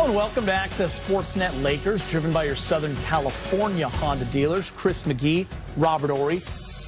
and welcome to Access Sportsnet Lakers, driven by your Southern California Honda dealers. Chris McGee, Robert Ory,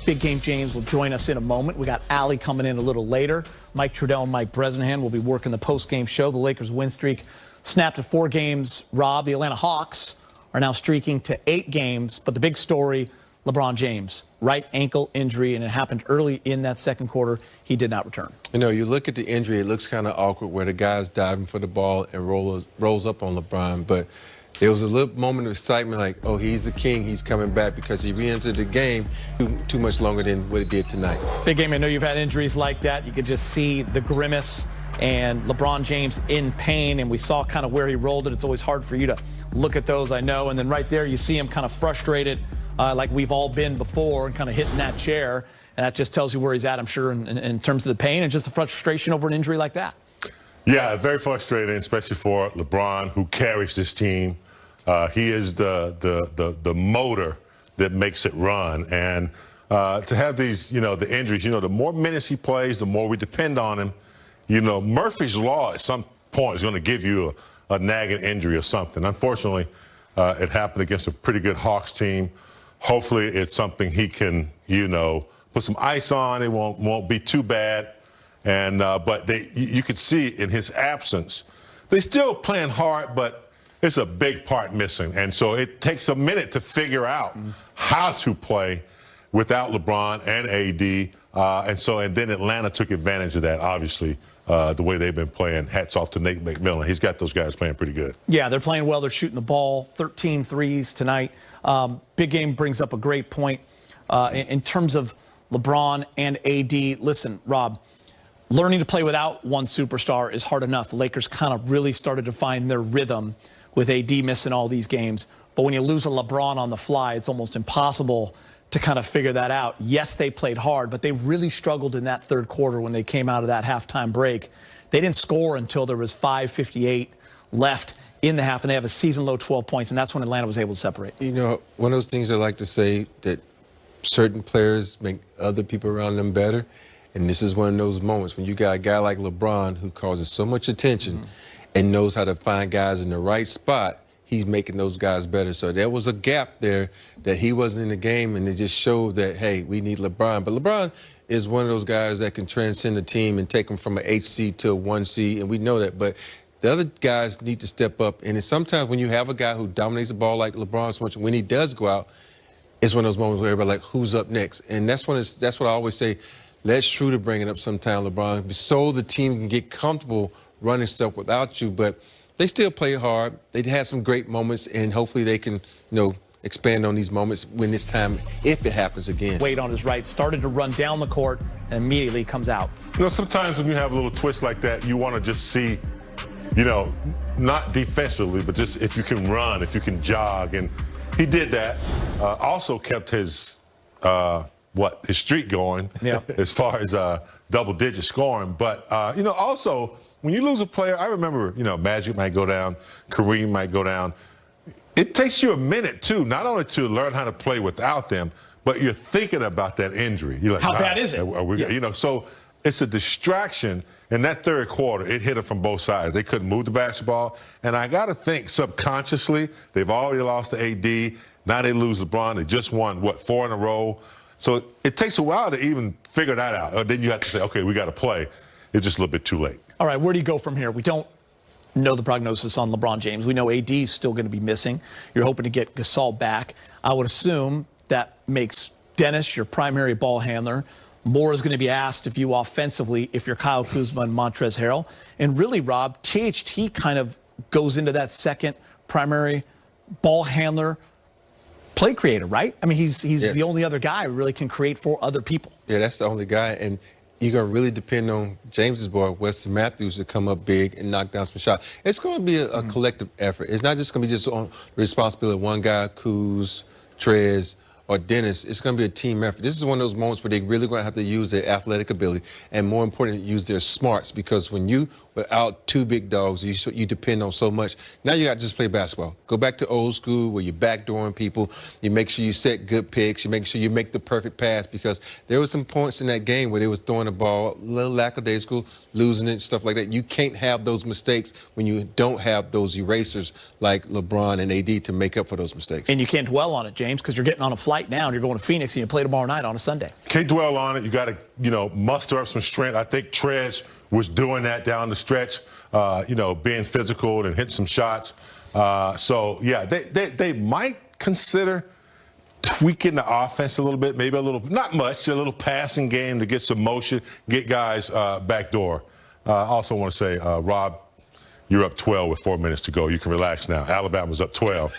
Big Game James will join us in a moment. We got Allie coming in a little later. Mike Trudell and Mike Bresnahan will be working the post-game show. The Lakers win streak snapped at 4 games. Rob, the Atlanta Hawks are now streaking to 8 games, but the big story, LeBron James, right ankle injury, and it happened early in that second quarter. He did not return. You know, you look at the injury, it looks kind of awkward where the guy's diving for the ball and rolls up on LeBron, but there was a little moment of excitement like, oh, he's the king, he's coming back, because he re-entered the game too much longer than what he did tonight. Big Game, I know you've had injuries like that. You could just see the grimace and LeBron James in pain, and we saw kind of where he rolled it. It's always hard for you to look at those, I know, and then right there you see him kind of frustrated, like we've all been before, and kind of hitting that chair. And that just tells you where he's at, I'm sure, in terms of the pain and just the frustration over an injury like that. Yeah, very frustrating, especially for LeBron, who carries this team. He is the motor that makes it run. And to have these, the injuries, the more minutes he plays, the more we depend on him. Murphy's Law at some point is going to give you a nagging injury or something. Unfortunately, it happened against a pretty good Hawks team. Hopefully it's something he can, put some ice on. It won't be too bad. And but you could see in his absence, they still playing hard, but it's a big part missing. And so it takes a minute to figure out how to play without LeBron and AD. And then Atlanta took advantage of that, obviously, the way they've been playing. Hats off to Nate McMillan. He's got those guys playing pretty good. Yeah, they're playing well. They're shooting the ball, 13 threes tonight. Big Game brings up a great point in terms of LeBron and AD. Listen, Rob, learning to play without one superstar is hard enough. The Lakers kind of really started to find their rhythm with AD missing all these games. But when you lose a LeBron on the fly, it's almost impossible to kind of figure that out. Yes, they played hard, but they really struggled in that third quarter when they came out of that halftime break. They didn't score until there was 5:58 left in the half, and they have a season-low 12 points, and that's when Atlanta was able to separate. One of those things I like to say, that certain players make other people around them better, and this is one of those moments when you got a guy like LeBron who causes so much attention and knows how to find guys in the right spot. He's making those guys better. So there was a gap there that he wasn't in the game, and it just showed that, hey, we need LeBron. But LeBron is one of those guys that can transcend the team and take them from an 8 seed to a 1 seed, and we know that. But the other guys need to step up. And sometimes when you have a guy who dominates the ball like LeBron so much, when he does go out, it's one of those moments where everybody's like, who's up next? And that's what I always say. Let Schroeder bring it up sometime, LeBron, so the team can get comfortable running stuff without you. But they still play hard. They had some great moments, and hopefully they can, expand on these moments when it's time, if it happens again. Wade on his right started to run down the court and immediately comes out. Sometimes when you have a little twist like that, you want to just see, not defensively, but just if you can run, if you can jog. And he did that. Also kept his streak going, as far as double-digit scoring. But, also, when you lose a player, I remember, Magic might go down, Kareem might go down. It takes you a minute, too, not only to learn how to play without them, but you're thinking about that injury. You're like, how bad is it? So it's a distraction. In that third quarter, it hit them from both sides. They couldn't move the basketball. And I got to think subconsciously, they've already lost to AD. Now they lose LeBron. They just won, 4 in a row. So it takes a while to even figure that out. Or then you have to say, okay, we got to play. It's just a little bit too late. All right, where do you go from here? We don't know the prognosis on LeBron James. We know AD is still going to be missing. You're hoping to get Gasol back. I would assume that makes Dennis your primary ball handler. More is going to be asked of you offensively if you're Kyle Kuzma and Montrezl Harrell. And really, Rob, THT kind of goes into that second primary ball handler, play creator, right? I mean, he's the only other guy who really can create for other people. Yeah, that's the only guy. And you're going to really depend on James's boy, Wesley Matthews, to come up big and knock down some shots. It's going to be a collective effort. It's not just going to be just on the responsibility of one guy, Kuz, Trez, or Dennis. It's going to be a team effort. This is one of those moments where they're really going to have to use their athletic ability and, more importantly, use their smarts, because when you without two big dogs you depend on so much. Now you got to just play basketball. Go back to old school where you're backdooring people. You make sure you set good picks. You make sure you make the perfect pass, because there were some points in that game where they was throwing the ball a little lackadaisical, losing it, stuff like that. You can't have those mistakes when you don't have those erasers like LeBron and AD to make up for those mistakes. And you can't dwell on it, James, because you're getting on a flight now and you're going to Phoenix and you play tomorrow night on a Sunday. Can't dwell on it. You got to, muster up some strength. I think Trez was doing that down the stretch, being physical and hitting some shots. So, yeah, they might consider tweaking the offense a little bit, maybe a little, not much, a little passing game to get some motion, get guys backdoor. I also want to say, Rob, you're up 12 with 4 minutes to go. You can relax now. Alabama's up 12.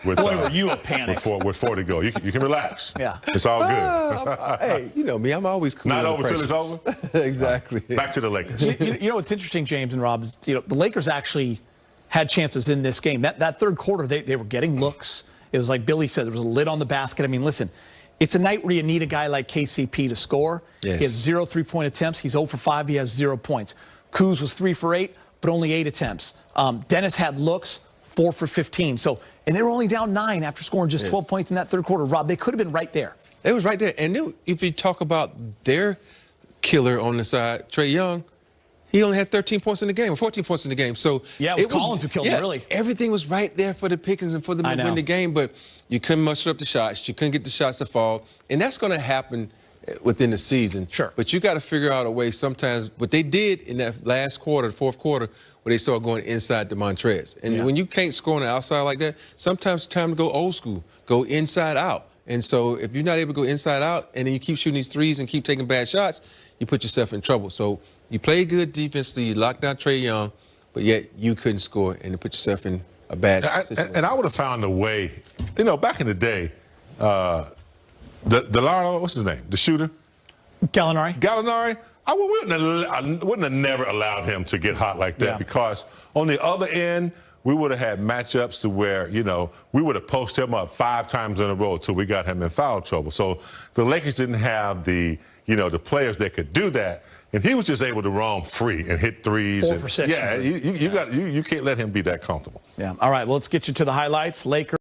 With, Boy, were you a panic. With 4 to go. You can relax. Yeah. It's all good. Hey, you know me. I'm always cool. Not over till it's over? Exactly. Back to the Lakers. You know what's interesting, James and Rob, is, the Lakers actually had chances in this game. That third quarter, they were getting looks. It was like Billy said, there was a lid on the basket. I mean, listen, it's a night where you need a guy like KCP to score. Yes. He has 0 3-point attempts. He's 0 for 5. He has 0 points. Kuz was 3 for 8, but only 8 attempts. Dennis had looks, 4 for 15. So, and they were only down 9 after scoring just 12 points in that third quarter. Rob, they could have been right there. It was right there. And if you talk about their killer on the side, Trae Young, he only had 13 points in the game, or 14 points in the game. So yeah, it was Collins who killed him, really. Everything was right there for the Pickens and for them to win the game, but you couldn't muster up the shots. You couldn't get the shots to fall. And that's going to happen within the season. Sure. But you got to figure out a way sometimes. What they did in that last quarter, the fourth quarter, where they started going inside to Montrez. And when you can't score on the outside like that, sometimes it's time to go old school, go inside out. And so if you're not able to go inside out and then you keep shooting these threes and keep taking bad shots, you put yourself in trouble. So you play good defensively, you locked down Trae Young, but yet you couldn't score and you put yourself in a bad situation. And I would have found a way, back in the day, Delano, what's his name? The shooter? Gallinari. I wouldn't have never allowed him to get hot like that, because on the other end, we would have had matchups to where, we would have posted him up 5 times in a row until we got him in foul trouble. So the Lakers didn't have the players that could do that. And he was just able to roam free and hit threes. 4 for 6. Yeah, you can't let him be that comfortable. Yeah. All right, well, let's get you to the highlights. Lakers.